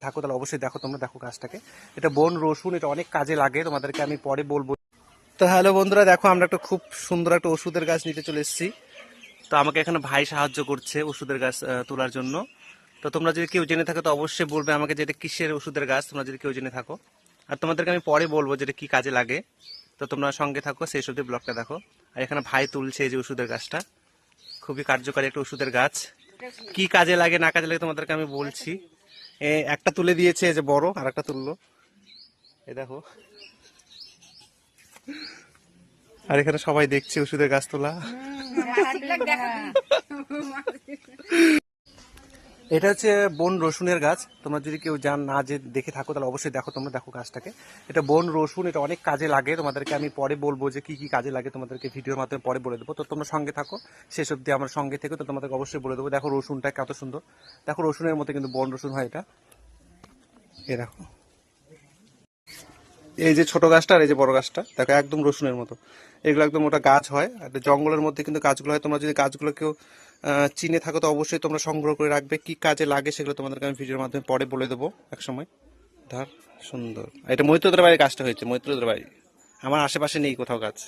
থাকো তাহলে অবশ্যই দেখো, তোমরা দেখো গাছটাকে। এটা বন রসুন, এটা অনেক কাজে লাগে, তোমাদেরকে আমি পরে বলবো। তো হ্যালো বন্ধুরা, দেখো আমরা একটা খুব সুন্দর একটা ওষুধের গাছ নিতে চলে এসেছি। তো আমাকে এখানে ভাই সাহায্য করছে ওষুধের গাছ তোলার জন্য। তো তোমরা যদি কেউ জেনে থাকো তো অবশ্যই বলবে আমাকে যে এটা কিসের ওষুধের গাছ, তোমরা যদি কেউ জেনে থাকো। আর তোমাদেরকে আমি পরে বলবো যে এটা কি কাজে লাগে। তো তোমরা সঙ্গে থাকো, সেই সবজি ব্লগটা দেখো। আর এখানে ভাই তুলছে এই যে ওষুধের গাছটা, খুবই কার্যকারী একটা ওষুধের গাছ। কি কাজে লাগে না কাজে লাগে তোমাদেরকে আমি বলছি। একটা তুলে দিয়েছে যে বড়, আর একটা তুললো, এই দেখো। আর এখানে সবাই দেখছে ওষুধের গাছ তোলা। এটা হচ্ছে বন রসুনের গাছ। তোমরা যদি কেউ না যে দেখে থাকো তাহলে অবশ্যই দেখো, তোমরা দেখো গাছটাকে। এটা বন রসুন, এটা অনেক কাজে লাগে, তোমাদেরকে আমি পরে বলবো যে কি কি কাজে লাগে, তোমাদেরকে ভিডিওর মাধ্যমে পরে বলে দেবো। তো তোমরা সঙ্গে থাকো, শেষ অব্দি আমার সঙ্গে থেকে, তো তোমাদেরকে অবশ্যই বলে দেবো। দেখো রসুনটা কত সুন্দর, দেখো রসুনের মতো কিন্তু বন রসুন হয় এটা। এ দেখো, এই যে ছোট গাছটা আর এই যে বড় গাছটা, দেখো একদম রসুনের মতো। এগুলো একদম ওটা গাছ হয়, একটা জঙ্গলের মধ্যে কিন্তু গাছগুলো হয়। তোমরা যদি গাছগুলো কেউ চিনে থাকো তো অবশ্যই তোমরা সংগ্রহ করে রাখবে। কি কাজে লাগে সেগুলো তোমাদেরকে আমি ভিডিওর মাধ্যমে পরে বলে দেবো এক সময়। ধর সুন্দর, এটা মৈত্রদের বাড়ির গাছটা হয়েছে, মৈত্রদের বাড়ি। আমার আশেপাশে নেই কোথাও গাছ।